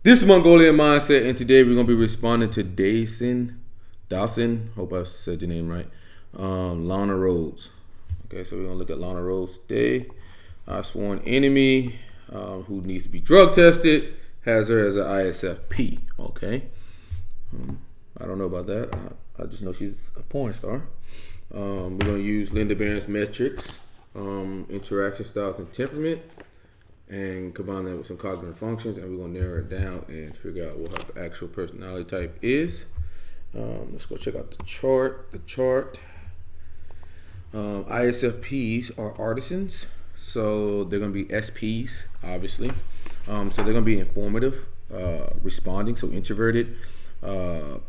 This is Mongolian Mindset, and today we're going to be responding to Dawson, hope I said your name right, Lana Rhoades. Okay, so we're going to look at Lana Rhoades today. Our sworn enemy who needs to be drug tested has her as an ISFP, okay? I don't know about that. I just know she's a porn star. We're going to use Linda Barrens metrics, interaction styles and temperament, and combine that with some cognitive functions, and we're going to narrow it down and figure out what her actual personality type is. Let's go check out the chart. ISFPs are artisans, so they're going to be SPs, obviously. So they're going to be informative, responding, so introverted,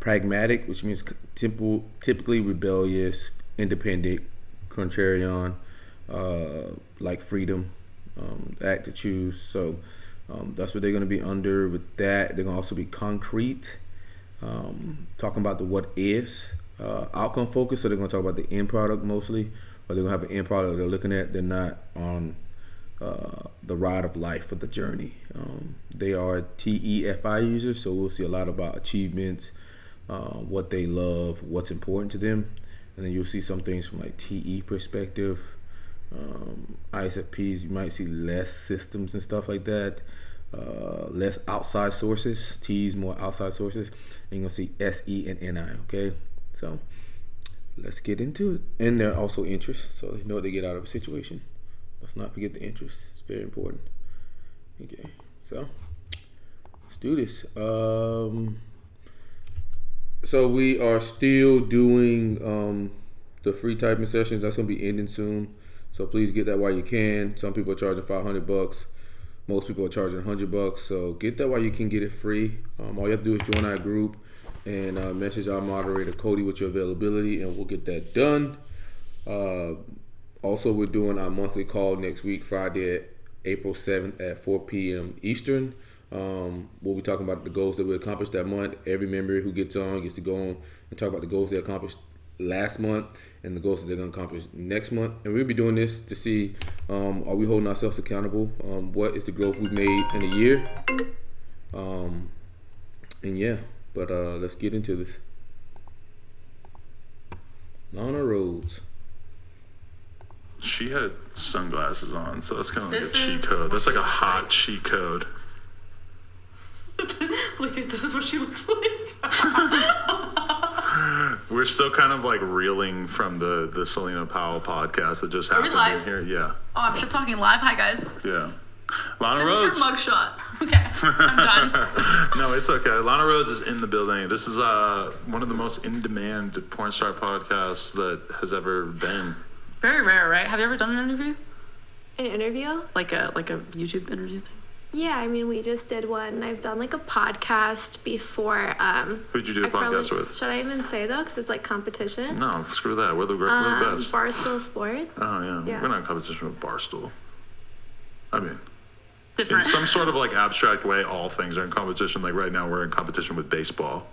pragmatic, which means typically rebellious, independent, contrarian, like freedom, act to choose. So that's what they're going to be under. With that, they're going to also be concrete, talking about the what is, outcome focused. So they're going to talk about the end product mostly, or they're going to have an end product they're looking at. They're not on the ride of life for the journey. They are TEFI users, so we'll see a lot about achievements, what they love, what's important to them, and then you'll see some things from like TE perspective. ISFPs, you might see less systems and stuff like that, less outside sources. T's more outside sources, and you're gonna see SE and NI. Okay, so let's get into it. And they're also interests, so they know what they get out of a situation. Let's not forget the interest. It's very important. Okay, so let's do this. So we are still doing the free typing sessions. That's gonna be ending soon. So please get that while you can. Some people are charging $500. Most people are charging $100. So get that while you can get it free. All you have to do is join our group and message our moderator Cody with your availability, and we'll get that done. Also, we're doing our monthly call next week, Friday, April 7th at 4 p.m. Eastern. We'll be talking about the goals that we accomplished that month. Every member who gets on gets to go on and talk about the goals they accomplished last month and the goals that they're going to accomplish next month. And we'll be doing this to see, are we holding ourselves accountable? What is the growth we've made in a year? And yeah, but let's get into this. Lana Rhoades. She had sunglasses on, so that's kind of like a cheat code. That's like a hot cheat code. Look, this is what she looks like. We're still kind of like reeling from the Selena Powell podcast that just happened in here. Yeah. Oh, I'm just talking live. Hi, guys. Yeah. Lana This Rhoades. is your mugshot. Okay, I'm done. No, it's okay. Lana Rhoades is in the building. This is one of the most in-demand porn star podcasts that has ever been. Very rare, right? Have you ever done an interview? An interview? Like a YouTube interview thing? Yeah, I mean, we just did one. I've done like a podcast before. Who'd you do a podcast with? Should I even say though? Because it's like competition. No, screw that. We're the best. Barstool Sports. Oh yeah. We're not in competition with Barstool. I mean, Different. in some sort of like abstract way, all things are in competition. Like right now, we're in competition with baseball.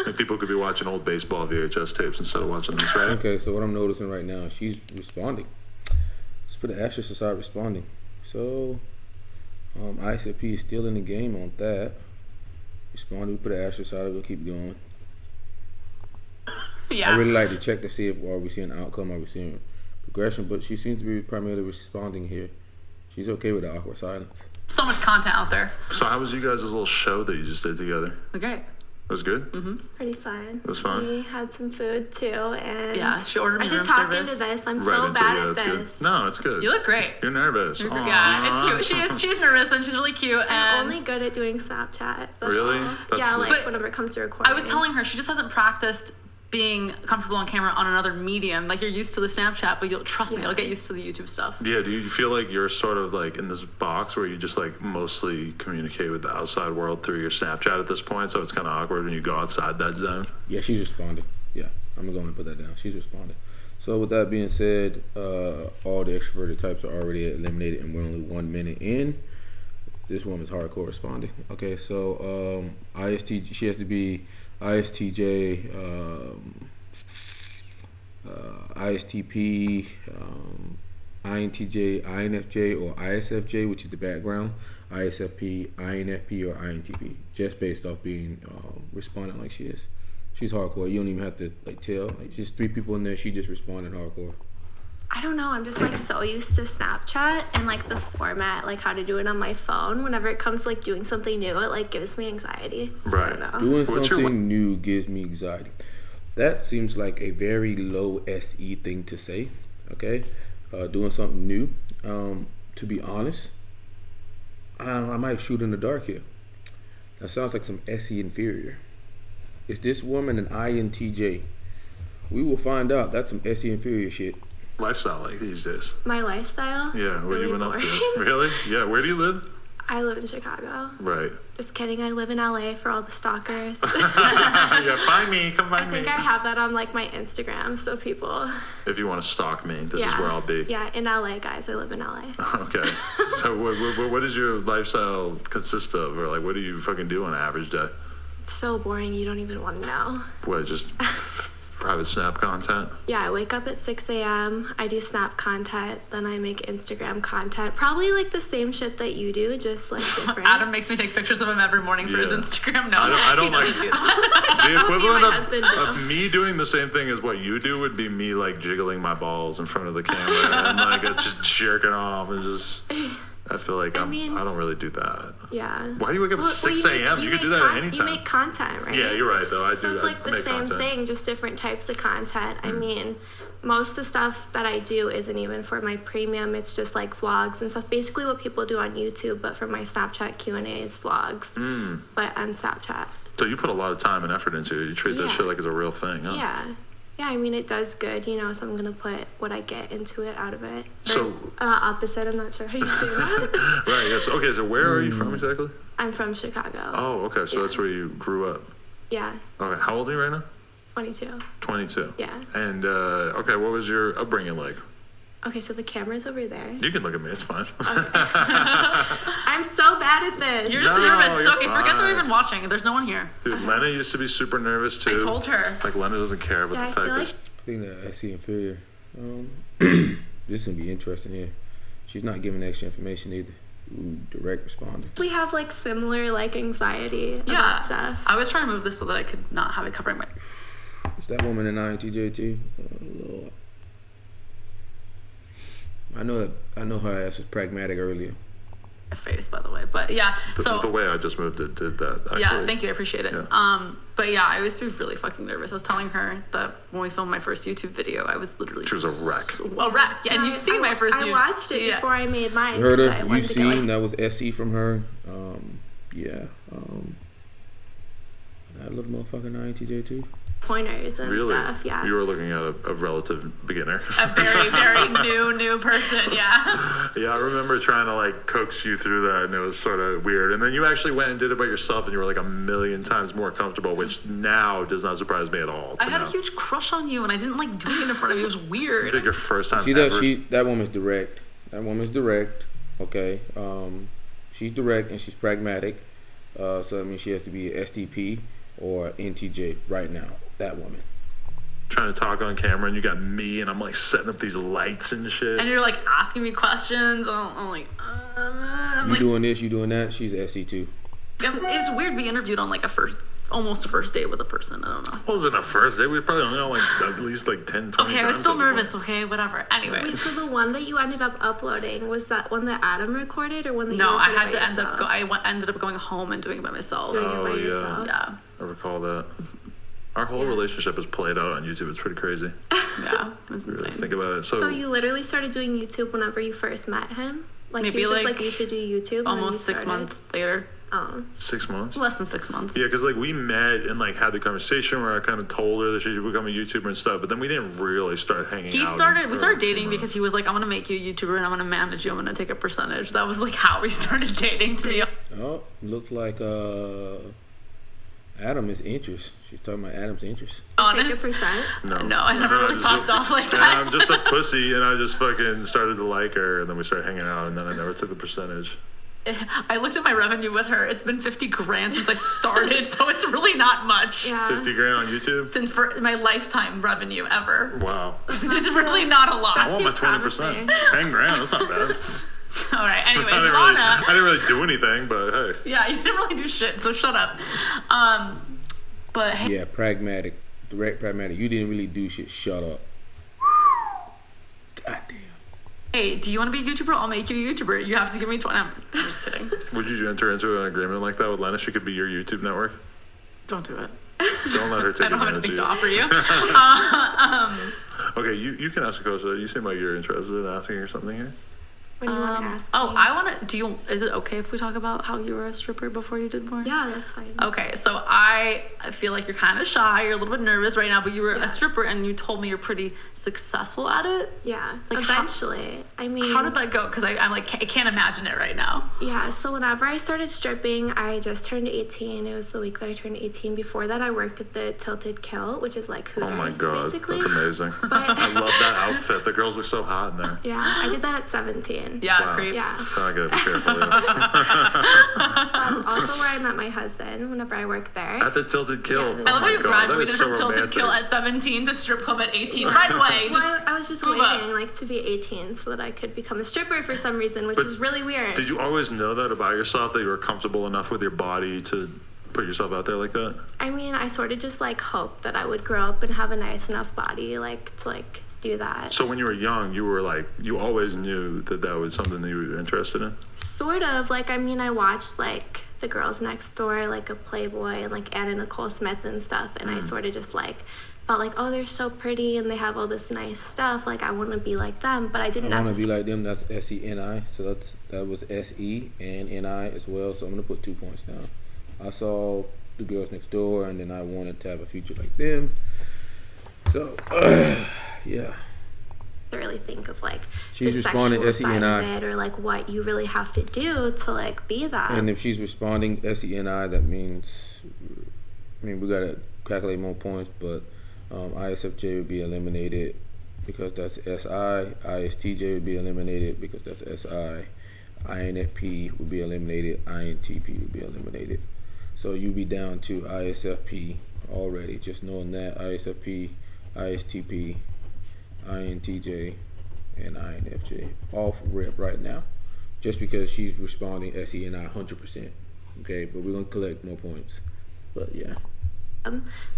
Like people could be watching old baseball VHS tapes instead of watching this, right? Okay, so what I'm noticing right now, she's responding. Let's put an asterisk aside responding. So ISFP is still in the game on that. Responding, we put an asterisk aside, we'll keep going. Yeah. I really like to check to see if are we seeing outcome, are we seeing progression, but she seems to be primarily responding here. She's okay with the awkward silence. So much content out there. So how was you guys' little show that you just did together? Okay. It was good? Mm-hmm. Pretty fun. It was fun? We had some food too, and Yeah, she ordered me I should room talk service. into this. I'm Right so into bad it, yeah, at it's this. good. No, it's good. You look great. You're nervous. Yeah, it's cute. She's nervous and she's really cute. I'm And only good at doing Snapchat. But, Really? yeah, like But whenever it comes to recording. I was telling her she just hasn't practiced being comfortable on camera on another medium. Like, you're used to the Snapchat, but you'll trust me, Yeah. you'll get used to the YouTube stuff. Yeah, do you feel like you're sort of like in this box where you just like mostly communicate with the outside world through your Snapchat at this point, so it's kind of awkward when you go outside that zone? Yeah, she's responding. Yeah, I'm going to put that down. She's responding. So with that being said, all the extroverted types are already eliminated, and we're only 1 minute in. This woman's hardcore responding. Okay, so ISTJ, she has to be ISTJ, ISTP, INTJ, INFJ, or ISFJ, which is the background, ISFP, INFP, or INTP, just based off being responding like she is. She's hardcore. You don't even have to like tell. Like, just 3 people in there. She just responded hardcore. I don't know. I'm just like so used to Snapchat and like the format, like how to do it on my phone. Whenever it comes to like doing something new, it like gives me anxiety. Right. I don't know. Doing something new gives me anxiety. That seems like a very low SE thing to say. Okay, doing something new. To be honest, I might shoot in the dark here. That sounds like some SE inferior. Is this woman an INTJ? We will find out. That's some SE inferior shit. Lifestyle like these days. My lifestyle? Yeah, what really you been up boring. to? Really? Yeah, where do you live? I live in Chicago. Right. Just kidding. I live in LA for all the stalkers. Yeah, find me. Come find I me. think I have that on like my Instagram, so people. If you want to stalk me, this is where I'll be. Yeah, in LA, guys. I live in LA. Okay. So what does your lifestyle consist of? Or like, what do you fucking do on an average day? It's so boring. You don't even want to know. What, just private Snap content? Yeah, I wake up at 6 a.m. I do Snap content, then I make Instagram content. Probably like the same shit that you do, just like different. Adam makes me take pictures of him every morning for his Yeah. Instagram. No, I don't he like doesn't do that. the what me and my husband equivalent do. of me doing the same thing as what you do would be me like jiggling my balls in front of the camera and like just jerking off and just. I feel like I don't really do that. Yeah. Why do you wake up at 6 a.m.? You could do that at any time. You make content, right? Yeah, you're right though. So it's like the same thing, just different types of content. I mean, most of the stuff that I do isn't even for my premium. It's just like vlogs and stuff. Basically what people do on YouTube, but for my Snapchat Q&As, vlogs. But on Snapchat. So you put a lot of time and effort into it. You treat that Yeah. shit like it's a real thing, huh? Yeah. Yeah, I mean, it does good, you know, so I'm going to put what I get into it out of it. So- opposite, I'm not sure how you say that. Right, yes. Okay, so where are you from exactly? I'm from Chicago. Oh, okay. So Yeah. that's where you grew up. Yeah, Okay, how old are you right now? 22. 22. Yeah. And, okay, what was your upbringing like? Okay, so the camera's over there. You can look at me, it's fine. I'm so bad at this. You're just No, nervous. you're It's okay. Forget fine. they're even watching. There's no one here. Dude, Lana used to be super nervous too. I told her. Like, Lana doesn't care about Yeah, the I fact feel that like I think that SE inferior. This is gonna be interesting here. She's not giving extra information either. Ooh, direct responder. we have like similar like anxiety Yeah. about stuff. I was trying to move this so that I could not have it covering my. Is that woman an INTJ too? Oh Lord. I know her ass was pragmatic earlier. face, by the way. But yeah, so the way I just moved it did that. Actually. yeah, thank you, I appreciate it. Yeah. But yeah, I used to be really fucking nervous. I was telling her that when we filmed my first YouTube video, I was literally She was a wreck. A wreck. Yeah, and you've seen my first I YouTube. watched it Yeah. before I made mine. Heard 'cause I her. wanted You've to get, seen like, that was SE from her. Yeah. I love motherfucking INTJ too. pointers and Really? stuff. Yeah. You were looking at a relative beginner. A very, very new person. Yeah. Yeah, I remember trying to like coax you through that, and it was sort of weird. And then you actually went and did it by yourself, and you were like a million times more comfortable, which now does not surprise me at all. I had a huge crush on you, and I didn't like doing it in front of you. It was You weird. did your first time See ever. that woman's direct. That woman's direct. Okay. She's direct and she's pragmatic. So I mean she has to be a STP or NTJ right now. That woman. Trying to talk on camera, and you got me, and I'm like setting up these lights and shit. And you're like asking me questions. I'm like, I'm You like, doing this, you doing that. She's SE too. it's weird being interviewed on like almost a first date with a person. I don't know. It wasn't a first date. We probably only know like at least like 10, 20 Okay, I was times still at the point. nervous. Okay, whatever. Anyway. Wait, so the one that you ended up uploading, was that one that Adam recorded or one that you No, I recorded had by to end up. yourself? Ended up going home and doing it by myself. Doing it Oh, by yeah. yourself? Yeah, I recall that. Our whole relationship is played out on YouTube. It's pretty crazy. yeah, it's Really insane. think about it. So, So you literally started doing YouTube whenever you first met him? Like Maybe he was just like like, you should do YouTube? and then you Almost 6 started? months later, Oh. 6 months. less than 6 months. Yeah, because like we met and like had the conversation where I kind of told her that she should become a YouTuber and stuff, but then we didn't really start hanging out. We for started a few dating months. because he was like, I'm gonna make you a YouTuber and I'm gonna manage you. I'm gonna take a percentage. That was like how we started dating. To be honest. Oh, looks like Adam is interest. She's talking about Adam's interest. Take a percent? No, I never really just popped off like and that. I'm just a pussy, and I just fucking started to like her, and then we started hanging out, and then I never took the percentage. I looked at my revenue with her. It's been 50 grand since I started, so it's really not much. Yeah. 50 grand on YouTube? Since for my lifetime revenue ever. Wow. It's really not a lot. I want my 20%. 10 grand, that's not bad. All right, anyways, I Lana. didn't really do anything, but hey. Yeah, you didn't really do shit, so shut up. But hey. Yeah, pragmatic. Direct pragmatic. You didn't really do shit. Shut up. Goddamn. Hey, do you want to be a YouTuber? I'll make you a YouTuber. You have to give me 20. I'm just kidding. Would you enter into an agreement like that with Lana? She could be your YouTube network? Don't do it. Don't let her take I don't have advantage anything of to you. offer you. Okay, you can ask a question. You seem like you're interested in asking her something here. What do you want to ask Oh, me? I want to. Is it okay if we talk about how you were a stripper before you did porn? Yeah, that's fine. Okay, so I feel like you're kind of shy. You're a little bit nervous right now, but you were a stripper, and you told me you're pretty successful at it. Yeah, Like, eventually. I mean, How did that go? Because I'm like, I can't imagine it right now. yeah, so whenever I started stripping, I just turned 18. It was the week that I turned 18. Before that, I worked at the Tilted Kilt, which is like Hooters, Oh my god, basically. that's amazing. I love that outfit. The girls look so hot in there. Yeah, I did that at 17. Yeah, Wow. creep. Yeah. I gotta be careful. Yeah. That's also where I met my husband whenever I worked there. At the Tilted Kilt. Yeah. I love how you graduated from Tilted romantic. Kill at 17 to strip club at 18 right away. Well, I was just move waiting up. like to be 18 so that I could become a stripper for some reason, which is really weird. Did you always know that about yourself, that you were comfortable enough with your body to put yourself out there like that? I mean, I sort of just like hoped that I would grow up and have a nice enough body like to like do that. So when you were young, you were like, you always knew that that was something that you were interested in? Sort of. Like, I mean, I watched like The Girls Next Door, like a Playboy, and like Anna Nicole Smith and stuff, and I sort of just like felt like, oh, they're so pretty and they have all this nice stuff. Like, I want to be like them, but I didn't I want to be necessarily. like them. That's SENI. So that was SE and NI as well. So I'm gonna put 2 points down. I saw The Girls Next Door, and then I wanted to have a future like them. So yeah. Really think of like She's the responding sexual side of SENI. it, or like what you really have to do to like be that. And if she's responding SENI, that means, I mean, we gotta calculate more points, but ISFJ would be eliminated because that's SI. ISTJ would be eliminated because that's SI. INFP would be eliminated. INTP would be eliminated. So you'd be down to ISFP already. Just knowing that ISFP, ISTP, INTJ, and INFJ off rip right now, just because she's responding SENI 100%. Okay, but we're gonna collect more points. But yeah.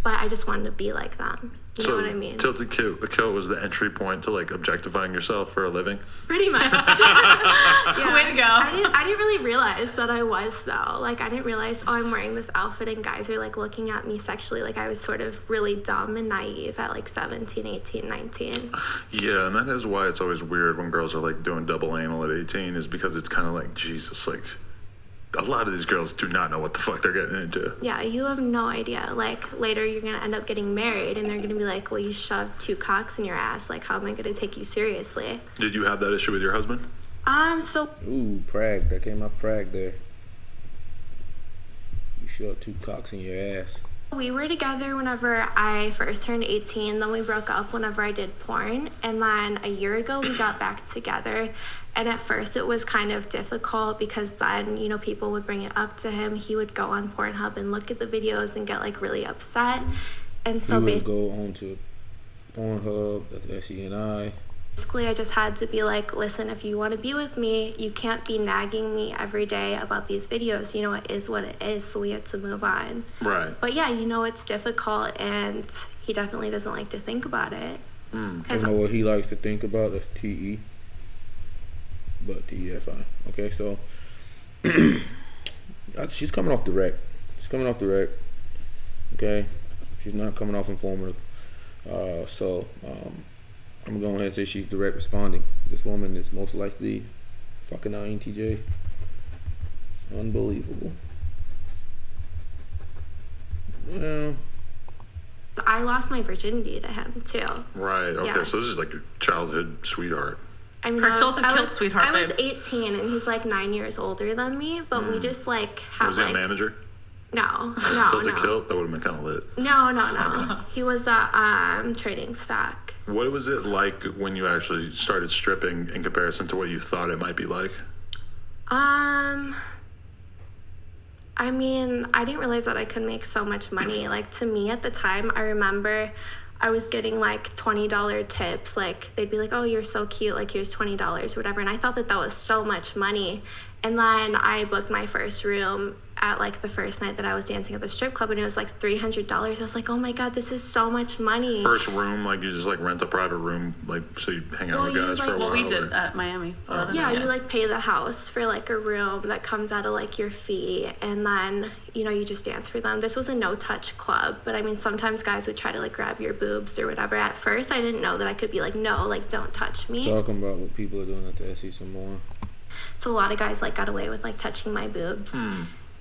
But I just wanted to be like them. You know what I mean? Tilted Kill was the entry point to like objectifying yourself for a living? Pretty much. Way to go. I didn't really realize that I was though. Like, I didn't realize, oh, I'm wearing this outfit and guys are like looking at me sexually. Like, I was sort of really dumb and naive at like 17, 18, 19. Yeah, and that is why it's always weird when girls are like doing double anal at 18, is because it's kind of like, Jesus, like a lot of these girls do not know what the fuck they're getting into. Yeah, you have no idea. Like, later you're gonna end up getting married and they're gonna be like, well, you shoved 2 cocks in your ass. Like, how am I gonna take you seriously? Did you have that issue with your husband? So Ooh, Prague. That came out Prague there. You shoved 2 cocks in your ass. we were together whenever I first turned 18, then we broke up whenever I did porn, and then a year ago we got back together. And at first it was kind of difficult because then, you know, people would bring it up to him. He would go on Pornhub and look at the videos and get like really upset. And so You would go on to Pornhub, that's SENI. basically I just had to be like, listen, if you want to be with me, you can't be nagging me every day about these videos. You know, it is what it is, so we had to move on. Right. But yeah, you know, it's difficult, and he definitely doesn't like to think about it. You know what he likes to think about? That's TE. But TEFI. Okay, so she's coming off direct. She's coming off direct. Okay, she's not coming off informative. So I'm gonna go ahead and say she's direct responding. This woman is most likely fucking INTJ. Unbelievable. Well, I lost my virginity to him too. Right. Okay. Yeah. So this is like your childhood sweetheart. I mean, Her tilted kilt sweetheart, I was babe. 18 and he's like 9 years older than me, but we just like have Was he like a manager? no. Tilted Kilt? That would have been kind of lit. No. He was a trading stock. What was it like when you actually started stripping in comparison to what you thought it might be like? I mean, I didn't realize that I could make so much money. Like, to me at the time, I remember I was getting like $20 tips. Like, they'd be like, oh, you're so cute, like here's $20 or whatever. And I thought that was so much money. And then I booked my first room at like the first night that I was dancing at the strip club, and it was like $300. I was like, oh my God, this is so much money. First room, like you just like rent a private room, like so you hang out with guys for a while. We did at Miami. Yeah, you like pay the house for like a room that comes out of like your fee, and then you just dance for them. This was a no touch club, but I mean sometimes guys would try to like grab your boobs or whatever. At first I didn't know that I could be like, no, like don't touch me. Talking about what people are doing at the SE some more. So a lot of guys like got away with like touching my boobs.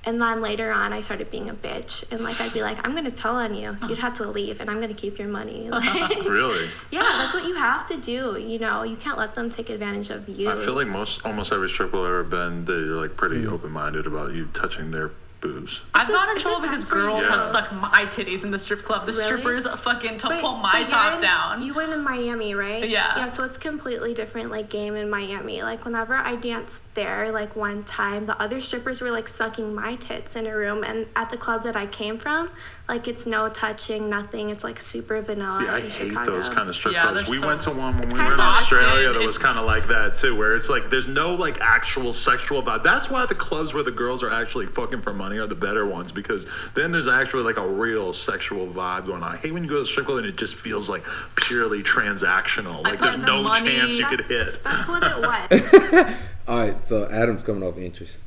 And then later on, I started being a bitch. And, like, I'd be like, I'm going to tell on you. You'd have to leave, and I'm going to keep your money. Like, really? Yeah, that's what you have to do. You can't let them take advantage of you. I feel like almost every strip club I've ever been, they're, like, pretty open-minded about you touching their boobs. I've gotten in trouble because girls have sucked my titties in the strip club. The strippers fucking pull my top down. You went in Miami, right? Yeah. Yeah, so it's completely different, like, game in Miami. Like, whenever I danced there, like, one time, the other strippers were, like, sucking my tits in a room. And at the club that I came from, like, it's no touching, nothing. It's, like, super vanilla. See, I hate Chicago. those kind of strip clubs. We went to one when we kind were in of Australia that was kind of like that, too, where it's, like, there's no, like, actual sexual vibe. That's why the clubs where the girls are actually fucking for money are the better ones, because then there's actually like a real sexual vibe going on. I hate when you go to the strip club and it just feels like purely transactional. Like there's no chance you could hit. That's what it was. All right, so Adam's coming off interest.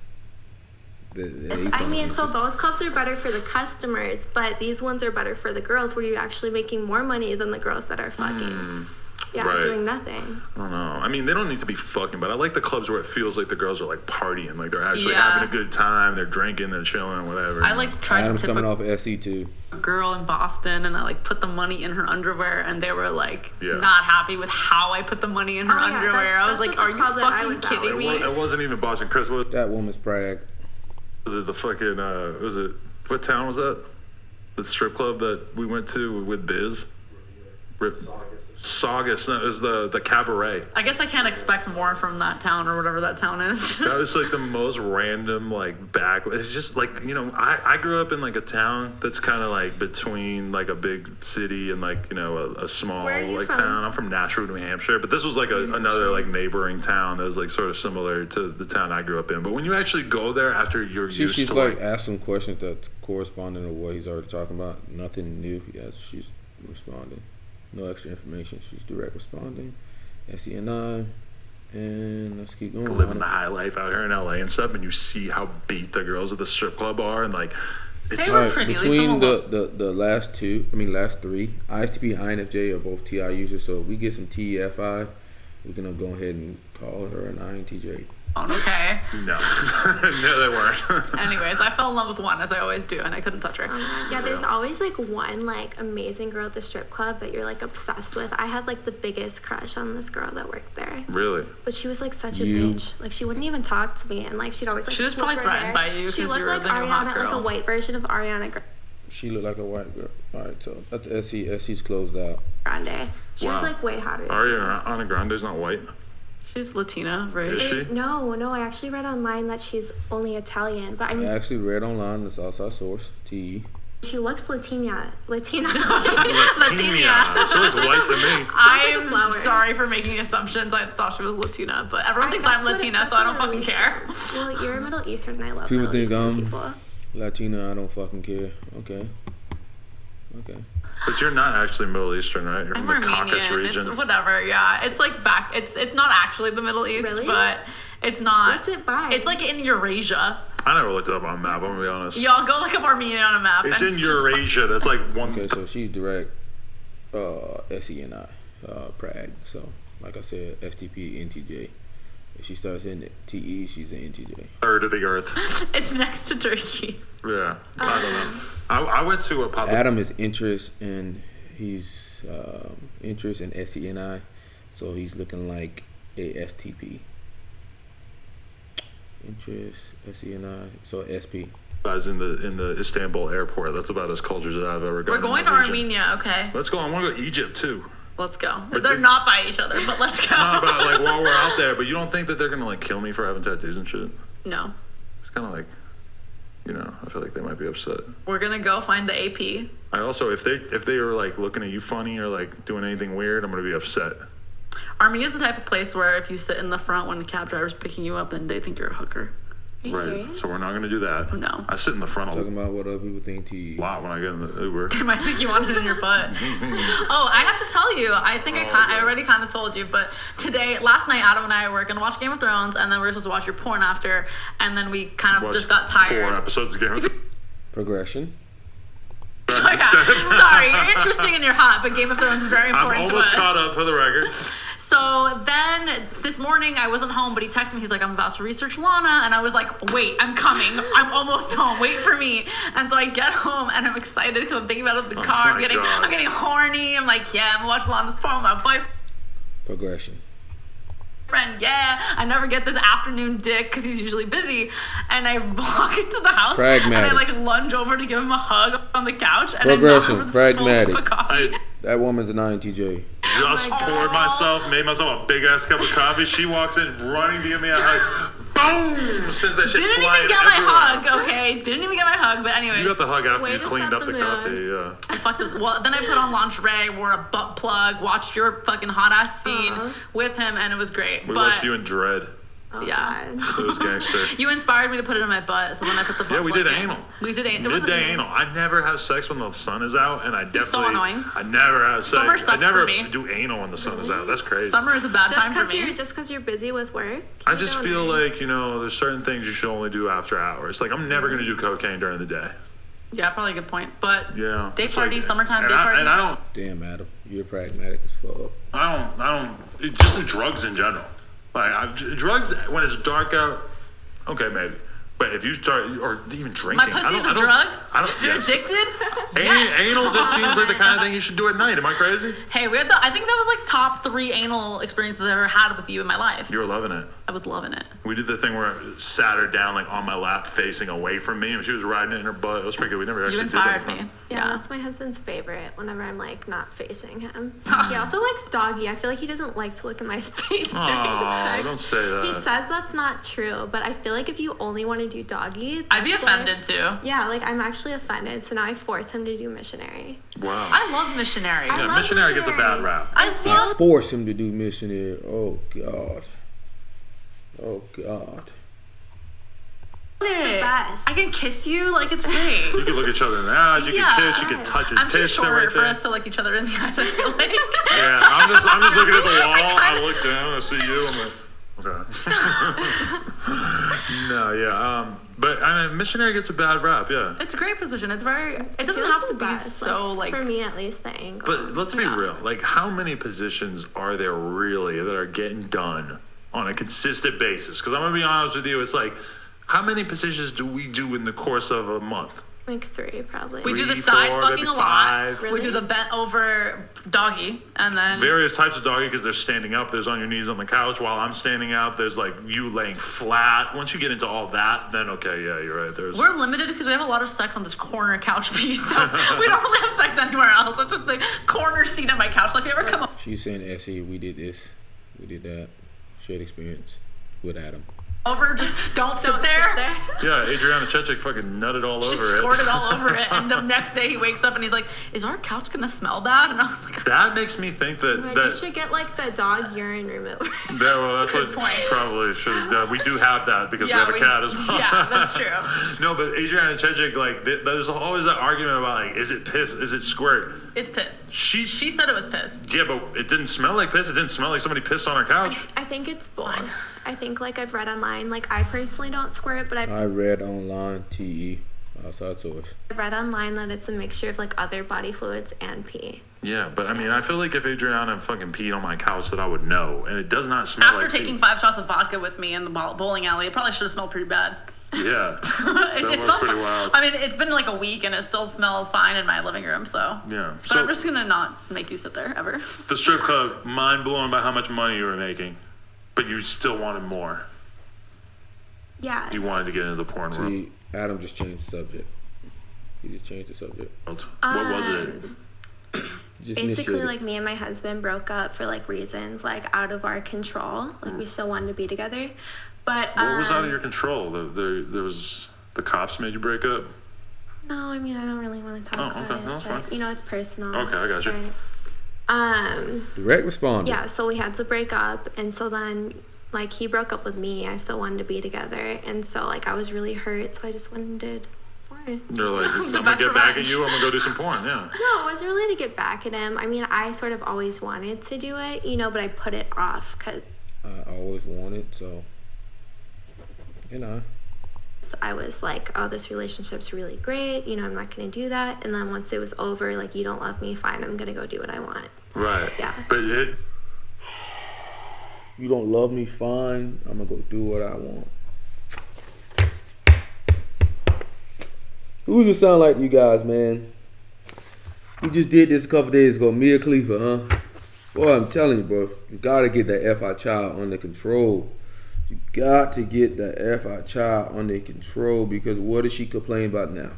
So those clubs are better for the customers, but these ones are better for the girls, where you're actually making more money than the girls that are fucking. Doing nothing. I don't know. I mean, they don't need to be fucking, but I like the clubs where it feels like the girls are like partying, like they're actually having a good time, they're drinking, they're chilling, whatever. I like tried Adam's to tip coming off SE too. A girl in Boston, and I like put the money in her underwear, and they were like not happy with how I put the money in her underwear. I was like, are you fucking kidding me? It wasn't even Boston. Chris, what? That woman's Prague. Was it the fucking? What town was that? The strip club that we went to with Biz. Saugus. No, it was the cabaret. I guess I can't expect more from that town or whatever that town is. That was like the most random it's just like, I grew up in like a town that's kind of like between like a big city and like, a small like from? Town. I'm from Nashua, New Hampshire, but this was like another like neighboring town that was like sort of similar to the town I grew up in. But when you actually go there after you're used to like asking questions that's corresponding to what he's already talking about. Nothing new. Yes, she's responding. No extra information. She's direct responding. SENI. And let's keep going. Living the high life out here in LA and stuff, and you see how beat the girls at the strip club are, and like it's pretty. Between the last three, ISTP, infj are both TI users, so if we get some TEFI, we're gonna go ahead and call her an INTJ. Okay. No. No, they weren't. Anyways, I fell in love with one, as I always do, and I couldn't touch her. There's always like one like amazing girl at the strip club that you're like obsessed with. I had like the biggest crush on this girl that worked there. Really? But she was like such a bitch. Like she wouldn't even talk to me, and like she'd always like. She was probably threatened by you because you were like the new hot girl. Like a white version of Ariana Grande. She looked like a white girl. All right, so at the SE's closed out. Grande. She was like way hotter. Ariana Grande's not white. She's Latina, right? Is she? No. I actually read online that she's only Italian, but I actually read online the Southside source, TE. She looks Latina. Latina. She looks white to me. I'm sorry for making assumptions. I thought she was Latina, but everyone thinks I'm Latina, so I don't fucking care. Well, you're Middle Eastern, and I love people Middle think Eastern people. Latina. I don't fucking care. Okay. But you're not actually Middle Eastern, right? You're from the Caucasus region. It's whatever, yeah. It's like back. It's not actually the Middle East, really? But it's not. What's it by? It's like in Eurasia. I never looked it up on a map. I'm gonna be honest. Y'all go look up Armenia on a map. It's in Eurasia. That's like one. Okay, so she's direct. SENI, Prague. So like I said, STP, NTJ. If she starts in TE, she's an NTJ. Third of the earth. It's next to Turkey. Yeah, I don't know. I went to a public. Adam is interest, and he's interest in SENI, so he's looking like a STP. Interest, SENI, so SP. Guys in the Istanbul airport. That's about as cultured as I've ever gone. We're going to Armenia, okay? Let's go. I want to go to Egypt too. Let's go. They're not by each other, but let's go. No, but like while we're out there, but you don't think that they're gonna like kill me for having tattoos and shit? No. It's kind of like, I feel like they might be upset. We're gonna go find the AP. I also, if they are like looking at you funny or like doing anything weird, I'm gonna be upset. Army is the type of place where if you sit in the front when the cab driver's picking you up, then they think you're a hooker. Are you serious? So we're not gonna do that. No. I sit in the front Talking about what other people think to you. a lot when I get in the Uber. They might think you want it in your butt. Oh, I have to tell you, I think I already kind of told you, but last night, Adam and I were going to watch Game of Thrones, and then we were supposed to watch your porn after, and then we kind of just got tired. 4 episodes of Game of Thrones. Progression. Sorry, you're interesting and you're hot, but Game of Thrones is very important to us. I'm almost caught up for the record. So then this morning I wasn't home, but he texted me. He's like, I'm about to research Lana. And I was like, wait, I'm coming. I'm almost home. Wait for me. And so I get home and I'm excited because I'm thinking about it in the car. I'm getting horny. I'm like, yeah, I'm watching Lana's porn with my boyfriend. Progression. Yeah, I never get this afternoon dick because he's usually busy. And I walk into the house Pragmatic. and I like lunge over to give him a hug on the couch. And Progression. I knock over this full Pragmatic. cup of coffee. That woman's an INTJ. Just poured myself, made myself a big ass cup of coffee. She walks in running to give me a hug. Boom! Sends that shit Didn't flying even get everywhere. my hug, okay? Didn't even get my hug, but anyways. You got the hug after Way you to cleaned set up the the coffee, mood. yeah. I fucked it. Well, then I put on lingerie, wore a butt plug, watched your fucking hot ass scene with him, and it was great. We watched you in Dread. Oh, Yeah. God. It was gangster. You inspired me to put it in my butt, so then I put the butt Yeah, we plug did in. anal. We did anal. We did anal. I never have sex when the sun is out, and I definitely. so annoying. I never have sex. Summer I sucks never for me. do anal when the sun is out. That's crazy. Summer is a bad time for me. Just because you're busy with work? I just feel like, there's certain things you should only do after hours. Like, I'm never going to do cocaine during the day. Yeah, probably a good point. But Yeah. day it's party, like- summertime and day party. And I don't. Damn, Adam. You're pragmatic as fuck. It's just in drugs in general. Like, drugs, when it's dark out, okay, maybe. But if you start, or even drinking. My pussy's a drug? You're yes. addicted? Anal just seems like the kind of thing you should do at night. Am I crazy? Hey, I think that was like top 3 anal experiences I ever had with you in my life. You were loving it. I was loving it. We did the thing where I sat her down like on my lap facing away from me and she was riding it in her butt. It was pretty good. We never actually You did that inspired me. before. Yeah, that's my husband's favorite whenever I'm like not facing him. He also likes doggy. I feel like he doesn't like to look at my face during sex. Don't say that. He says that's not true, but I feel like if you only want to do doggy, I'd be that's offended too. Yeah, like I'm actually offended, so now I force him to do missionary. Wow. I love missionary. Yeah, love missionary gets a bad missionary. rap. I love Force him to do missionary. Oh, God. Oh, God. it. best. I can kiss you, like it's great. You can look each other in the eyes, you Yeah. can kiss, you can touch your I'm too tits short right for there. us to look each other in the eyes, I feel like. Yeah, I'm just looking at the wall, I look down, I see you, I'm like, okay. No, yeah. But I mean, missionary gets a bad rap, yeah. It's a great position. It's very. It doesn't feels have to the be best, so like. for me at least, the angle. But let's be real. Like, how many positions are there really that are getting done on a consistent basis? Because I'm gonna be honest with you, it's like, how many positions do we do in the course of a month? Like 3 probably. We do the 3, side 4, fucking maybe a lot. 5. We do the bent over doggy, and then Various types of doggy, because they're standing up. There's on your knees on the couch while I'm standing up. There's like you laying flat. Once you get into all that, then okay, yeah, you're right. There's we're limited because we have a lot of sex on this corner couch piece. So we don't really have sex anywhere else. It's just the corner seat on my couch. So if you ever come She's saying, Essie, we did this, we did that. Shared experience with Adam. over, just don't sit there. yeah. Adriana Chechik fucking nutted all She over it. squirted all over it, and the next day he wakes up and he's like, "Is our couch gonna smell bad?" And I was like, That makes me think that Like, that. you should get like the dog urine remover. Yeah, well, that's what point. probably should have done. We do have that because we have a cat as well. Yeah, that's true. No, but Adriana Chechik, like, there's always that argument about, like, is it piss? Is it squirt? It's piss. She said it was piss. Yeah, but it didn't smell like piss. It didn't smell like somebody pissed on her couch. I think it's both. I think like I've read online, like I personally don't squirt, but I read online, TE, outside source. I've read online that it's a mixture of like other body fluids and pee. Yeah, but I mean, I feel like if Adriana fucking peed on my couch that I would know, and it does not smell After like taking pee. 5 shots of vodka with me in the bowling alley, it probably should have smelled pretty bad. Yeah, it was smelled pretty fine. wild. I mean, it's been like a week and it still smells fine in my living room, so. yeah. But So I'm just gonna not make you sit there ever. the strip club, mind blown by how much money you were making, but you still wanted more. Yeah. You wanted to get into the porn world. See, Adam just changed the subject. He just changed the subject. What was it? Just Basically, initiated. like me and my husband broke up for like reasons like out of our control. Like we still wanted to be together, But what was out of your control? There was the cops made you break up? No, I mean I don't really want to talk about it. No, that's fine. You know, it's personal. Okay, I got you. Right? Direct responder. Yeah, so we had to break up, and so then like he broke up with me. I still wanted to be together, and so like I was really hurt, so I just went and did porn. You're like, I'm gonna get back at you. I'm gonna go do some porn. Yeah. No, it wasn't really to get back at him. I mean, I sort of always wanted to do it, you know, but I put it off because I always wanted, so you know. I was like, oh, this relationship's really great, you know, I'm not gonna do that. And then once it was over, like, you don't love me, fine, I'm gonna go do what I want. Right. Yeah. But you don't love me, fine, I'm gonna go do what I want. Who does it sound like to you guys, man? We just did this a couple days ago, Mia Khalifa, huh? Boy, I'm telling you, bro, you gotta get that FI child under control. You got to get the FI child under control, because what does she complain about now?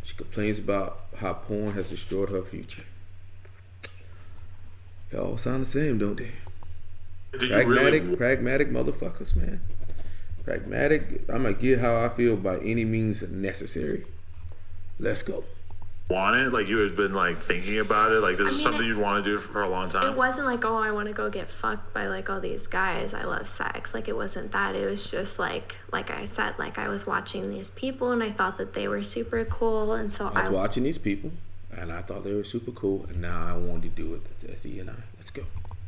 She complains about how porn has destroyed her future. They all sound the same, don't they? Pragmatic motherfuckers, man. Pragmatic. I'm gonna get how I feel by any means necessary. Let's go. Want it? Like you had been like thinking about it? Like this is something you'd want to do for a long time? It wasn't like, oh, I want to go get fucked by like all these guys. I love sex. Like it wasn't that. It was just like I said, like I was watching these people and I thought that they were super cool, and so I was watching these people and I thought they were super cool, and now I wanted to do it. That's SE and I. Let's go.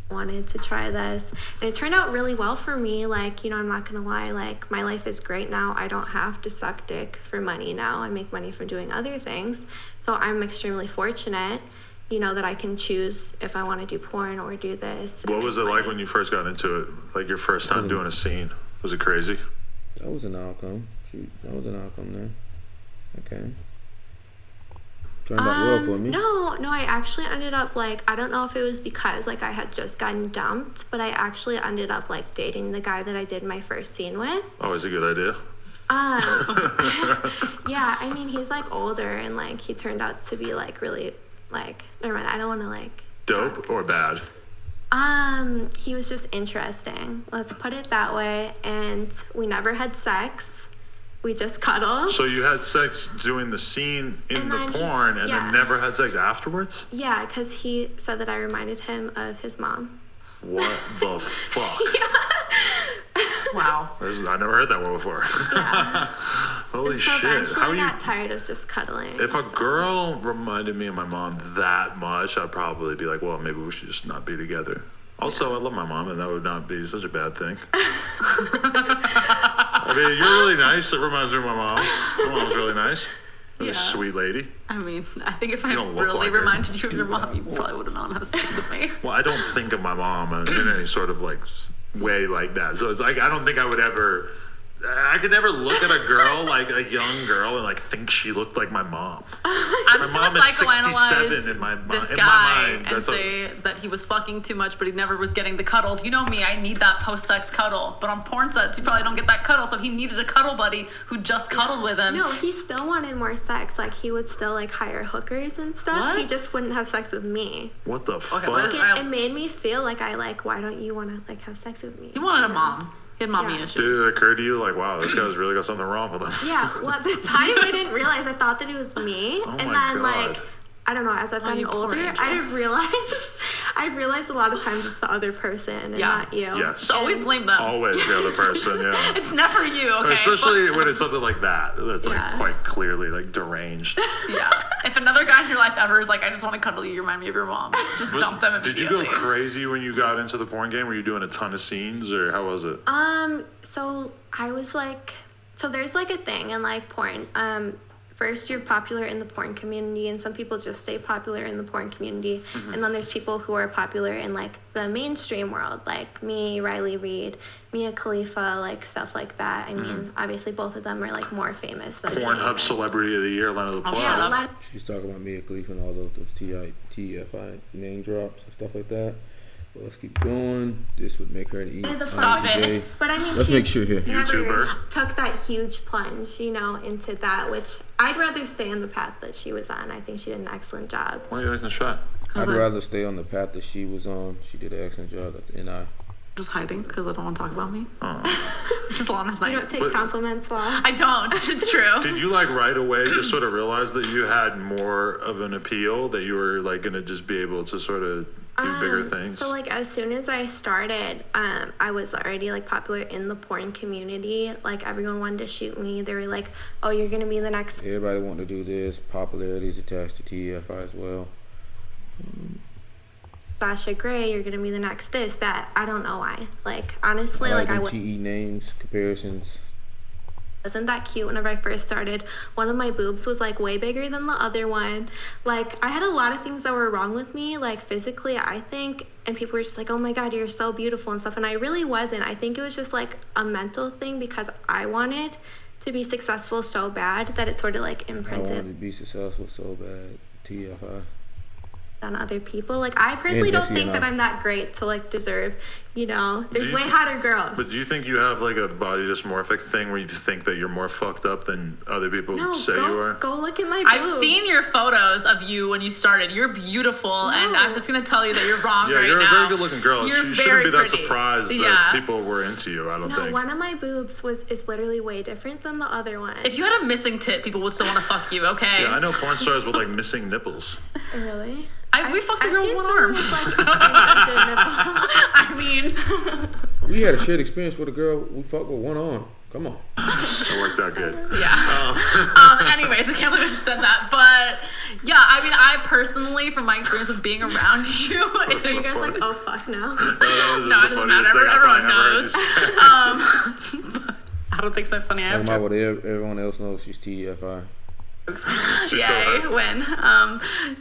Wanted to try this, and it turned out really well for me. Like, you know, I'm not gonna lie, like my life is great now. I don't have to suck dick for money now. I make money from doing other things, so I'm extremely fortunate, you know, that I can choose if I want to do porn or do this. What was it like when you first got into it? Like your first time doing a scene? Was it crazy? That was an outcome. Shoot, that was an outcome there. Okay. Turned out well for me. No, I actually ended up like, I don't know if it was because like I had just gotten dumped, but I actually ended up like dating the guy that I did my first scene with. Always a good idea. Yeah, I mean, he's like older, and like he turned out to be like really like, never mind, I don't want to like dope talk. Or bad? He was just interesting, let's put it that way, and we never had sex. We just cuddled. So you had sex doing the scene in the porn and then never had sex afterwards? Yeah, because he said that I reminded him of his mom. What the fuck? Wow. I never heard that one before. Yeah. Holy shit. How I got tired of just cuddling. If a girl reminded me of my mom that much, I'd probably be like, well, maybe we should just not be together. Also, I love my mom, and that would not be such a bad thing. I mean, you're really nice. It reminds me of my mom. My mom's really nice. Really sweet lady. I mean, I think if I really reminded you of your mom, you probably would have known how to sex with me. Well, I don't think of my mom in any sort of like way like that. So it's like, I don't think I would ever... I could never look at a girl, like a young girl, and like think she looked like my mom. I'm just gonna psychoanalyze this guy and say that he was fucking too much, but he never was getting the cuddles. You know me, I need that post-sex cuddle. But on porn sets, you probably don't get that cuddle, so he needed a cuddle buddy who just cuddled with him. No, he still wanted more sex. Like, he would still like hire hookers and stuff. What? He just wouldn't have sex with me. What the fuck? It made me feel like why don't you want to like have sex with me? He wanted a mom. He had mommy issues. Did it occur to you, like, wow, this guy's really got something wrong with him? Yeah, well, at the time, I didn't realize. I thought that it was me. Oh and my then, God. like, I don't know, as I've gotten older, I've realized a lot of times it's the other person and not you. Yes. Just always blame them. Always the other person, yeah. It's never you, okay? Especially when it's something like that. That's like quite clearly like deranged. Yeah. If another guy in your life ever is like, I just want to cuddle you, remind me of your mom, just dump them immediately. Did you go crazy when you got into the porn game? Were you doing a ton of scenes, or how was it? So I was like, so there's like a thing in like porn. First, you're popular in the porn community, and some people just stay popular in the porn community. Mm-hmm. And then there's people who are popular in like the mainstream world, like me, Riley Reid, Mia Khalifa, like stuff like that. I mean, obviously both of them are like more famous than Pornhub Celebrity of the Year, Lana the Plug. She's talking about Mia Khalifa and all those TFI name drops and stuff like that. Well, let's keep going. This would make her an Stop it. But I mean, let's make sure here. YouTuber took that huge plunge, you know, into that, which I'd rather stay on the path that she was on. I think she did an excellent job. Why are you liking the shot? I'd rather stay on the path that she was on. She did an excellent job. That's NI. Just hiding because I don't want to talk about me. This is Lana's night. You don't take compliments well. I don't. It's true. Did you like right away just sort of realize that you had more of an appeal, that you were like gonna just be able to sort of do bigger things? So like as soon as I started, I was already like popular in the porn community. Like everyone wanted to shoot me. They were like, "Oh, you're gonna be the next." Everybody wanted to do this. Popularity is attached to TFI as well. Sasha Grey, you're gonna be the next this, that. I don't know why. Like honestly, I like I TE names, comparisons. wasn't that cute whenever I first started. One of my boobs was like way bigger than the other one. Like I had a lot of things that were wrong with me, like physically, I think, and people were just like, "Oh my God, you're so beautiful" and stuff. And I really wasn't. I think it was just like a mental thing because I wanted to be successful so bad that it sort of like I imprinted wanted to be successful so bad. TFI. on other people. Like I personally don't think that I'm that great to like deserve, you know, there's way hotter girls. But do you think you have like a body dysmorphic thing where you think that you're more fucked up than other people say you are? Go look at my boobs. I've seen your photos of you when you started. You're beautiful, and I'm just gonna tell you that you're wrong right now. Yeah, you're a very good-looking girl. You're You shouldn't be that pretty. surprised that people were into you. I don't think. One of my boobs is literally way different than the other one. If you had a missing tit, people would still want to fuck you. Okay. Yeah, I know porn stars with like missing nipples. Really? We fucked a girl with one arm. I mean, We had a shared experience with a girl we fucked with one arm. Come on. It worked out good. yeah. Anyways, I can't believe I just said that, but yeah, I mean, I personally, from my experience with being around you, Are you guys like, oh fuck no? No, it doesn't matter. Everyone knows. I don't think so funny. Talking about what everyone else knows, she's TFI. Yay, win.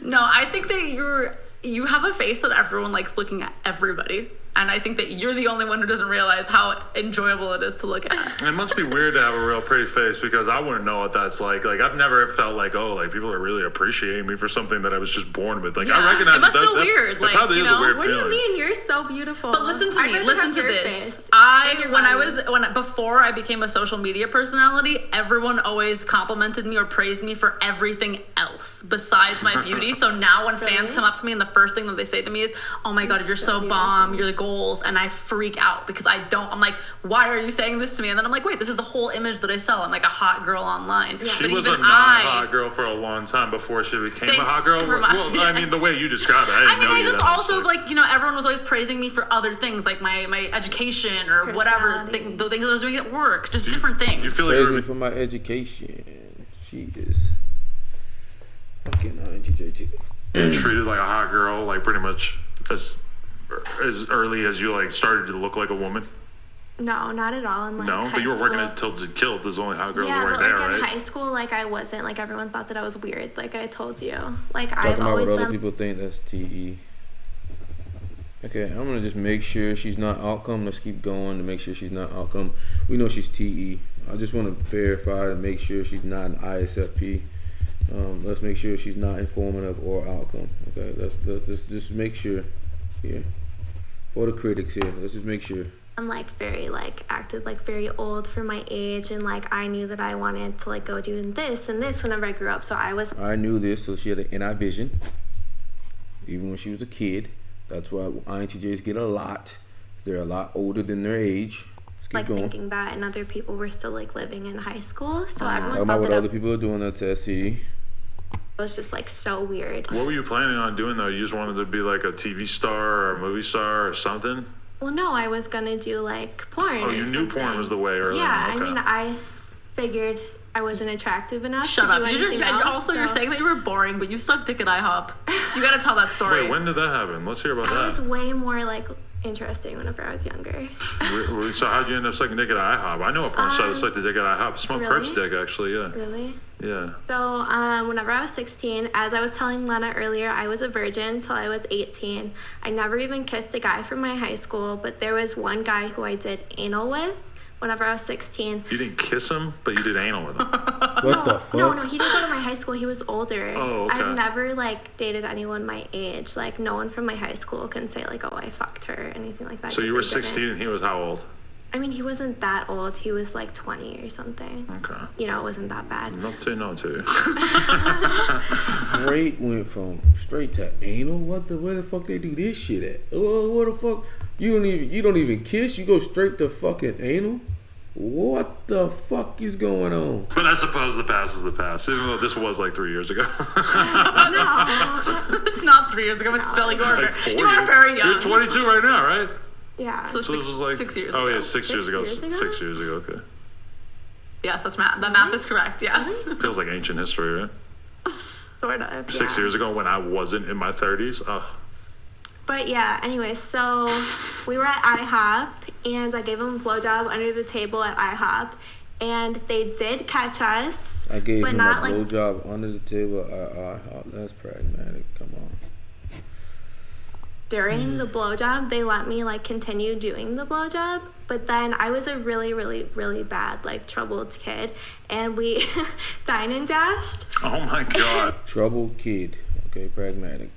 No, I think that you have a face that everyone likes looking at, everybody. And I think that you're the only one who doesn't realize how enjoyable it is to look at. It must be weird to have a real pretty face because I wouldn't know what that's like. Like I've never felt like, oh, like people are really appreciating me for something that I was just born with. Like I recognize it must that, feel weird. Like, probably is a weird What feeling. do you mean? You're so beautiful. But listen to me. I'd rather Listen have to your this. face. Before I became a social media personality, everyone always complimented me or praised me for everything else besides my beauty. So now when fans come up to me and the first thing that they say to me is, "Oh my God, you're so bomb. You're the goals," and I freak out because I'm like, why are you saying this to me? And then I'm like, wait, this is the whole image that I sell. I'm like a hot girl online. Yeah. She but was even a hot girl for a long time before she became a hot girl. Well, I mean, the way you describe it, I just also like, you know, everyone was always praising me for other things like my education or whatever the things I was doing at work, just different things. You feel Praise me for my education. She is fucking intj too. Treated like a hot girl, like pretty much as early as you like started to look like a woman. No, not at all. In, like, no, but you were working it till it killed. There's only hot girls that work there, right? In high school, like I wasn't. Like everyone thought that I was weird. Like I told you. Like Talking I've about always what been. other people think, that's TE. Okay, I'm gonna just make sure she's not outcome. Let's keep going to make sure she's not outcome. We know she's TE. I just want to verify to make sure she's not an ISFP. Let's make sure she's not informative or outcome. Okay, let's just make sure here for the critics here. Let's just make sure. I'm like very like acted like very old for my age, and like I knew that I wanted to like go doing this and this whenever I grew up. So I knew this, so she had an NI vision even when she was a kid. That's why INTJs get a lot. They're a lot older than their age. Let's keep like going. Thinking that, and other people were still like living in high school, so everyone Talking about what other people are doing at SE. It was just like so weird. What were you planning on doing though? You just wanted to be like a TV star or a movie star or something? Well, no, I was gonna do like porn. Oh, you knew porn was the way earlier. Yeah, okay. I mean, I figured I wasn't attractive enough. Shut to up. Do anything else, also, you're saying that you were boring, but you sucked dick at IHOP. You gotta tell that story. Wait, when did that happen? Let's hear about I was that. way more like interesting whenever I was younger. So how'd you end up sucking dick at IHOP? I know a porn star that sucked a dick at IHOP. Smoked perch dick, actually, yeah. Really? Yeah. So whenever I was 16, as I was telling Lana earlier, I was a virgin till I was 18. I never even kissed a guy from my high school, but there was one guy who I did anal with whenever I was 16. You didn't kiss him, but you did anal with him. What the fuck? No, he didn't go to my high school. He was older. Oh, okay. I've never like dated anyone my age. Like no one from my high school can say like, oh, I fucked her or anything like that. So you were 16 and he was how old? I mean, he wasn't that old. He was like 20 or something. Okay. You know, it wasn't that bad. Not to no to. Went from straight to anal. Where the fuck they do this shit at? What the fuck? You don't even kiss. You go straight to fucking anal. What the fuck is going on? But I suppose the past is the past, even though this was like 3 years ago. It's not 3 years ago, but still, you are, like you are very young. You're 22 right now, right? Yeah. So this was like 6 years ago. Oh yeah, 6 years ago. 6 years ago? 6 years ago. Okay. Yes, that's math. The math is correct. Yes. Feels like ancient history, right? Sort of. 6 years ago when I wasn't in my 30s. Oh. But yeah, anyway, so we were at IHOP and I gave him a blowjob under the table at IHOP and they did catch us. I gave him a not blowjob under the table. That's pragmatic. Come on. During the blowjob, they let me like continue doing the blowjob, but then I was a really, really, really bad like troubled kid, and we dine and dashed. Oh my god. Troubled kid. Okay, pragmatic.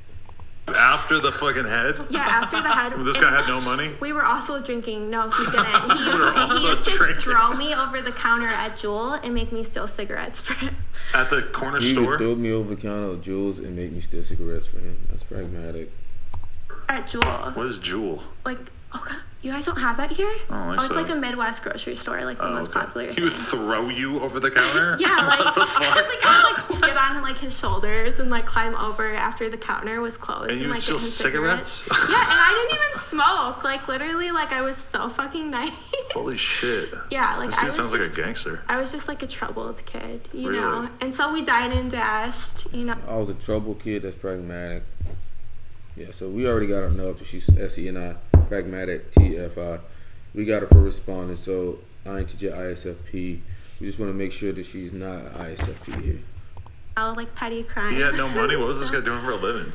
After the fucking head? Yeah, after the head. This guy had no money? We were also drinking. No, he didn't. He also used to drinking. throw me over the counter at Jewel and make me steal cigarettes for him. At the corner He store? would throw me over the counter of Jules and make me steal cigarettes for him. That's pragmatic. At Jewel. What is Jewel? Like, okay, you guys don't have that here? Oh, It's like a Midwest grocery store, like the most popular He would thing. throw you over the counter? Yeah, like, What the fuck? I would like get on like his shoulders and like climb over after the counter was closed. And you would like, steal get him cigarettes? Yeah, and I didn't even smoke. Like literally, like I was so fucking nice. Holy shit. Yeah, like This I dude was sounds just, like a gangster. I was just like a troubled kid, you Really? know. And so we dined and dashed, you know. I was a troubled kid. That's pragmatic. Yeah, so we already got enough that she's SENI, pragmatic, TFI. We got her for responding, so intj, ISFP. We just want to make sure that she's not ISFP here. Like petty crime. He had no money? What was this guy doing for a living?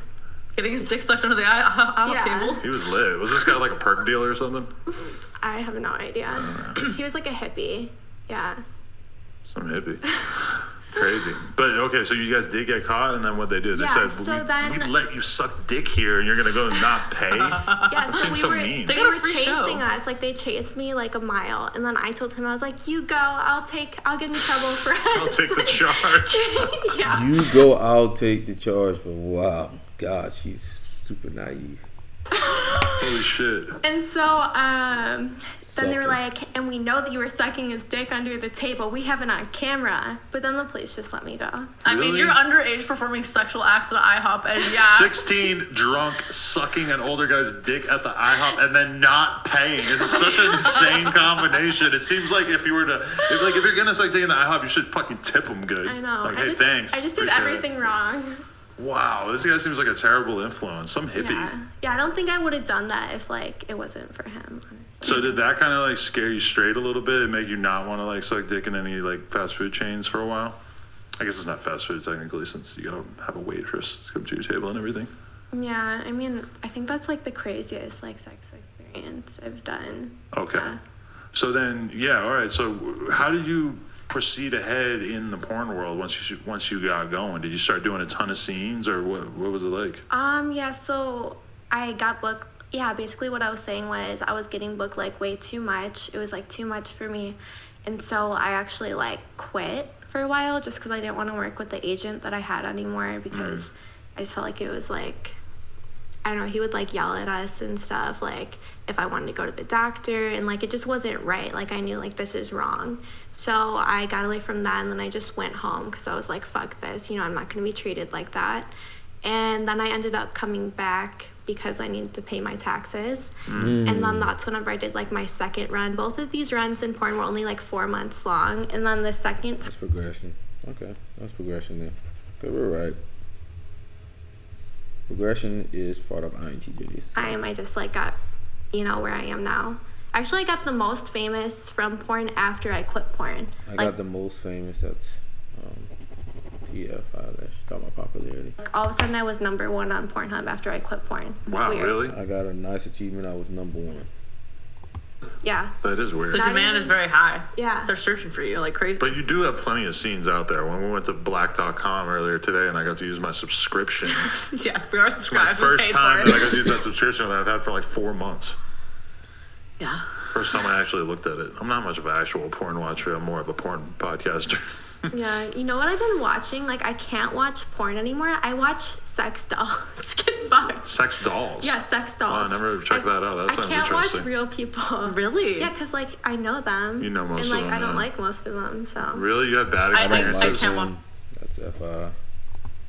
Getting his dick sucked under the IHOP Yeah. table. He was lit. Was this guy like a perk dealer or something? I have no idea. He was like a hippie. Yeah. Some hippie. Crazy. But okay, so you guys did get caught, and then what they did? They Yeah, said, so we then- let you suck dick here, and you're going to go and not pay? Yeah, so seems we so were mean. They they got a were free chasing show. us. Like they chased me like a mile, and then I told him I was like, "You go. I'll get in trouble for I'll take the charge. Yeah. You go, I'll take the charge for wow. God, she's super naive. Holy shit. And so then they were Sucker. like, and we know that you were sucking his dick under the table. We have it on camera. But then the police just let me go. I mean, Really? you're underage performing sexual acts at IHOP, and yeah. 16 drunk sucking an older guy's dick at the IHOP and then not paying. It's such an insane combination. It seems like if you're gonna suck dick in the IHOP, you should fucking tip them good. I know. Like, hey, thanks. I just did Appreciate it. everything wrong. Wow, this guy seems like a terrible influence. Some hippie. Yeah, I don't think I would have done that if like it wasn't for him, honestly. So did that kind of like scare you straight a little bit and make you not want to like suck dick in any like fast food chains for a while? I guess it's not fast food technically, since you gotta have a waitress come to your table and everything. Yeah, I mean, I think that's like the craziest like sex experience I've done. Okay. Yeah. So then, yeah, all right. So how did you proceed ahead in the porn world once you got going? Did you start doing a ton of scenes, or what was it like? Yeah, so I got booked. Yeah, basically what I was saying was I was getting booked like way too much. It was like too much for me. And so I actually like quit for a while just because I didn't want to work with the agent that I had anymore, because I just felt like it was like, I don't know, he would like yell at us and stuff, like if I wanted to go to the doctor, and like it just wasn't right. Like I knew like this is wrong. So I got away from that, and then I just went home because I was like, fuck this, you know, I'm not going to be treated like that. And then I ended up coming back because I needed to pay my taxes. And then that's whenever I did like my second run. Both of these runs in porn were only like 4 months long. And then the second That's progression. Okay, that's progression there. Okay, we're right. Progression is part of INTJs. time, I just like got, you know, where I am now. Actually, I got the most famous from porn after I quit porn. I Like, got the most famous. That's PFI. That's talking about popularity. all of a sudden I was number 1 on Pornhub after I quit porn. It's Wow, weird. really? I got a nice achievement. I was number 1. Yeah. That is weird. The demand is very high. Yeah. They're searching for you like crazy. But you do have plenty of scenes out there. When we went to black.com earlier today and I got to use my subscription. Yes, we are My subscribed. first we paid time for that I it. got to use that subscription that I've had for like 4 months. Yeah. First time I actually looked at it. I'm not much of an actual porn watcher. I'm more of a porn podcaster. Yeah, you know what I've been watching? Like, I can't watch porn anymore. I watch sex dolls get fucked. Sex dolls? Yeah, sex dolls. Oh, I never checked that out. That sounds interesting. I can't watch real people. Really? Yeah, because, like, I know them. You know most and, like, of them, I don't yeah. like most of them, so. Really? You have bad experiences? I can't watch That's FI.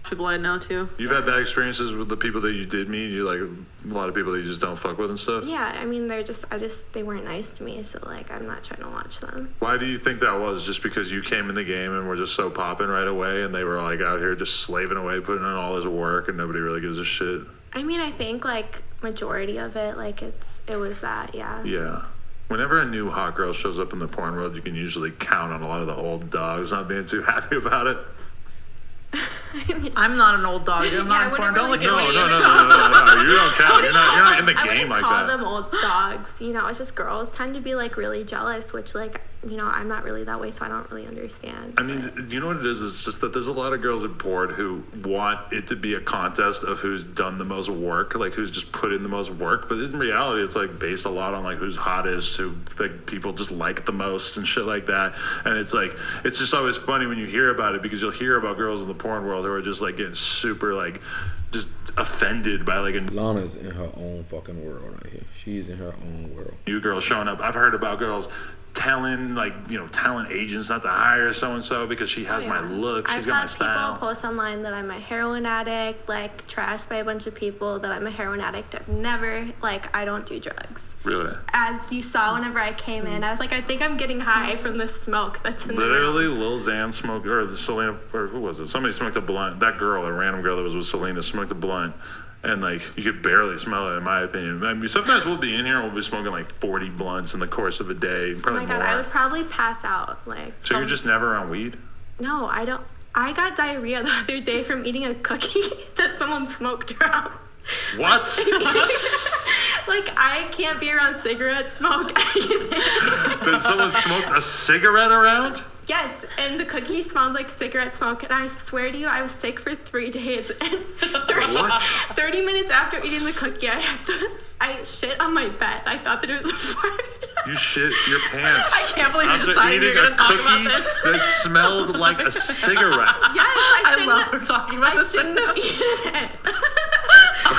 people I know too. You've had bad experiences with the people that you did meet? You like a lot of people that you just don't fuck with and stuff? Yeah, I mean, they weren't nice to me, so, like, I'm not trying to watch them. Why do you think that was? Just because you came in the game and were just so popping right away and they were, like, out here just slaving away, putting in all this work and nobody really gives a shit? I mean, I think, like, majority of it, like, it was that, yeah. Yeah. Whenever a new hot girl shows up in the porn world, you can usually count on a lot of the old dogs not being too happy about it. I'm not an old dog. I'm not in porn. Don't look at me. No. You don't count. You're not in the game like that. I wouldn't call them old dogs. You know, it's just girls tend to be, like, really jealous, which, like, you know, I'm not really that way, so I don't really understand. I mean, you know what it is? It's just that there's a lot of girls in porn who want it to be a contest of who's done the most work, like who's just put in the most work. But in reality, it's like based a lot on like who's hottest, who like people just like the most and shit like that. And it's like, it's just always funny when you hear about it because you'll hear about girls in the porn world who are just like getting super like just offended by like a Lana's in her own fucking world right here. She's in her own world. New girl showing up. I've heard about girls telling agents not to hire so-and-so because she has my look, she's got my style. I've had people post online that I'm a heroin addict, like trashed by a bunch of people that I'm a heroin addict. I've never, like, I don't do drugs. Really? As you saw whenever I came in, I was like, I think I'm getting high from the smoke that's in the room. Literally, Lil Xan smoked, or Selena, or who was it? Somebody smoked a blunt. That girl, a random girl that was with Selena, smoked a blunt. And, like, you could barely smell it, in my opinion. I mean, sometimes we'll be in here and we'll be smoking, like, 40 blunts in the course of a day. Probably oh my God, more. I would probably pass out. Like. So you're just never on weed? No, I don't. I got diarrhea the other day from eating a cookie that someone smoked around. What? Like, I can't be around cigarette smoke, anything. That someone smoked a cigarette around? Yes, and the cookie smelled like cigarette smoke, and I swear to you, I was sick for 3 days. And 30 minutes after eating the cookie, I shit on my bed. I thought that it was a fart. You shit your pants. I can't believe you decided you're going to talk about this. That smelled like a cigarette. Yes, I love her talking about this. I shouldn't have eaten it. We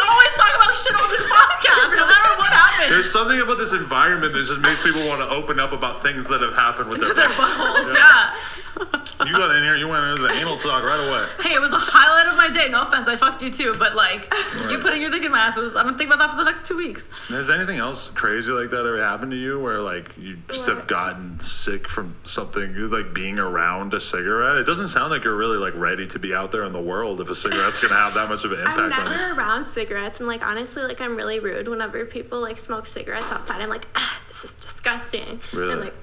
always talk about shit on this podcast, no matter what happens. There's something about this environment that just makes people want to open up about things that have happened with their buttholes, yeah. You got in here, you went into the anal talk right away. Hey, it was the highlight of my day. No offense, I fucked you too, but like, you putting your dick in my ass, I'm gonna think about that for the next 2 weeks. Has anything else crazy like that ever happened to you where like you just have gotten sick from something, like being around a cigarette? It doesn't sound like you're really like ready to be out there in the world if a cigarette's gonna have that much of an impact on you. I'm never around cigarettes, and like honestly, like I'm really rude whenever people like smoke cigarettes outside. I'm like, this is disgusting. Really? And like.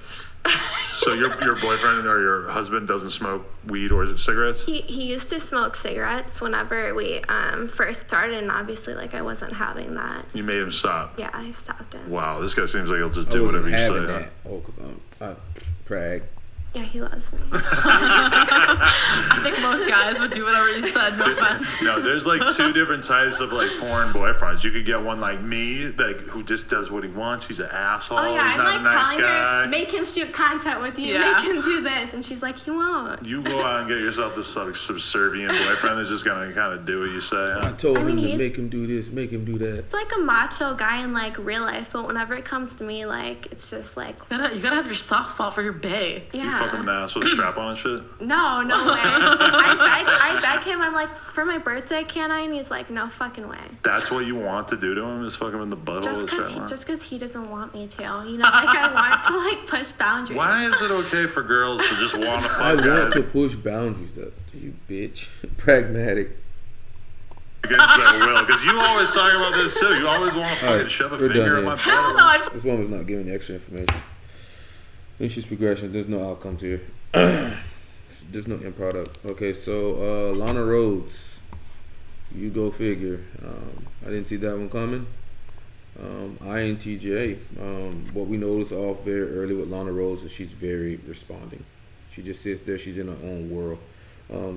So your boyfriend or your husband doesn't smoke weed or cigarettes? He used to smoke cigarettes whenever we first started, and obviously like I wasn't having that. You made him stop? Yeah, I stopped it. Wow, this guy seems like he'll just do whatever you say. That. Oh, because I'm Prague. Yeah, he loves me. I think most guys would do whatever you said, no offense. No, there's like 2 different types of like porn boyfriends. You could get one like me, like who just does what he wants. He's an asshole. Oh yeah, He's I'm not like a nice telling guy. her, make him shoot content with you, Yeah. make him do this, and she's like, he won't. You go out and get yourself this like subservient boyfriend that's just gonna kind of do what you say. I Huh? told him to he's- make him do this, make him do that. It's like a macho guy in like real life, but whenever it comes to me, like it's just like, You gotta have your soft spot for your bae. yeah. You fucking an ass with a strap on and shit? No way. I beg him. I'm like, for my birthday, can I? And he's like, no fucking way. That's what you want to do to him is fuck him in the butthole with a strap on? Just because he doesn't want me to. You know, like I want to like push boundaries. Why is it okay for girls to just want to fuck I want guys to push boundaries, though. You bitch. Pragmatic. against their will? Because you always talk about this too. You always want to fucking right, shove a we're finger done in my here. Hell butt. no, I just This one was not giving extra information. It's just progression. There's no outcomes here. There's no end product. Okay, so Lana Rhoades. You go figure. I didn't see that one coming. INTJ. What we noticed off very early with Lana Rhoades is she's very responding. She just sits there. She's in her own world.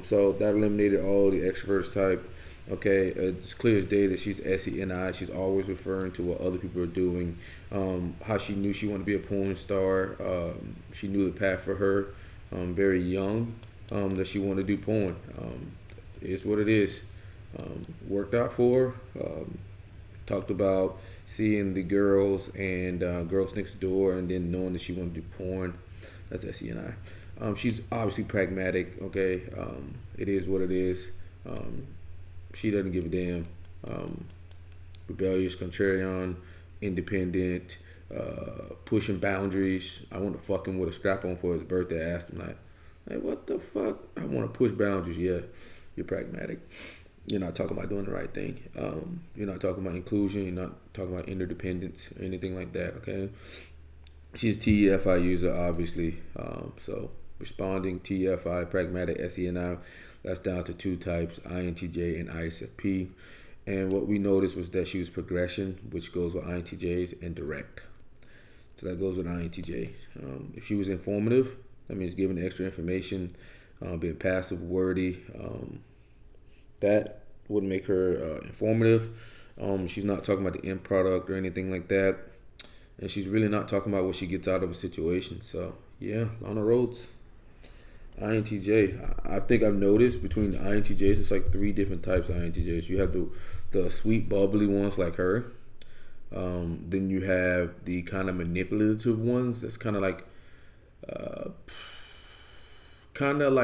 So that eliminated all the extroverts type. Okay, it's clear as day that she's SENI. She's always referring to what other people are doing. How she knew she wanted to be a porn star. She knew the path for her. very young, that she wanted to do porn. It's what it is. Worked out for her. Talked about seeing the girls and girls next door, and then knowing that she wanted to do porn. That's SENI. She's obviously pragmatic. Okay, it is what it is. She doesn't give a damn. Rebellious, contrarian, independent, pushing boundaries. I want to fuck him with a strap on for his birthday. I asked him like, what the fuck? I want to push boundaries. Yeah, you're pragmatic. You're not talking about doing the right thing. You're not talking about inclusion. You're not talking about interdependence or anything like that. Okay. She's a TEFI user, obviously. So responding, TEFI, pragmatic, SENI. That's down to 2 types, INTJ and ISFP. And what we noticed was that she was progression, which goes with INTJs, and direct. So that goes with INTJ. If she was informative, that means giving extra information, being passive, wordy. That would make her informative. She's not talking about the end product or anything like that. And she's really not talking about what she gets out of a situation. So, yeah, Lana Rhoades. INTJ. I think I've noticed between the INTJs, it's like 3 different types of INTJs. You have the sweet, bubbly ones like her. Then you have the kind of manipulative ones. That's kind of like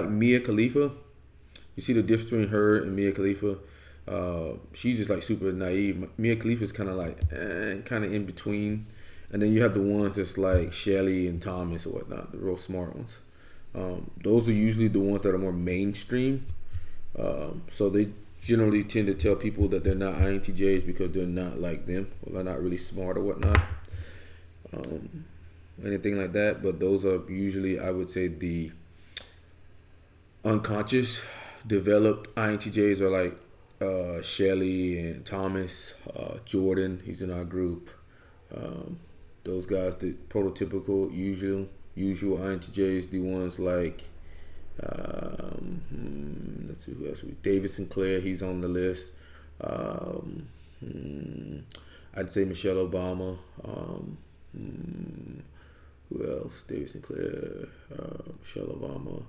Mia Khalifa. You see the difference between her and Mia Khalifa. She's just like super naive. Mia Khalifa is kind of like kind of in between. And then you have the ones that's like Shelly and Thomas or whatnot, the real smart ones. Those are usually the ones that are more mainstream. So they generally tend to tell people that they're not INTJs because they're not like them, or they're not really smart or whatnot. Anything like that. But those are usually, I would say, the unconscious developed INTJs are like Shelly and Thomas, Jordan, he's in our group. Those guys, the prototypical usual INTJs, the ones like let's see who else. David Sinclair, he's on the list. I'd say Michelle Obama. Who else? David Sinclair, Michelle Obama.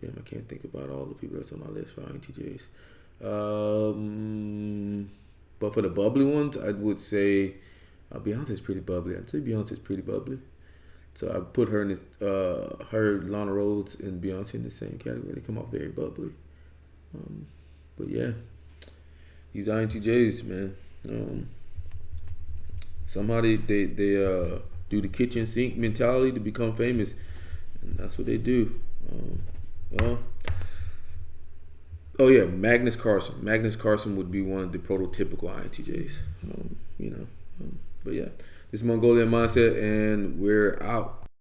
Damn, I can't think about all the people that's on my list for INTJs. But for the bubbly ones, I would say Beyonce's pretty bubbly. I'd say Beyonce's pretty bubbly. So I put her in this, her, Lana Rhoades, and Beyonce in the same category. They come off very bubbly. But yeah, these INTJs, man. Somehow they do the kitchen sink mentality to become famous, and that's what they do. Oh yeah, Magnus Carlsen. Magnus Carlsen would be one of the prototypical INTJs. But yeah, this is Mongolian Mindset, and we're out.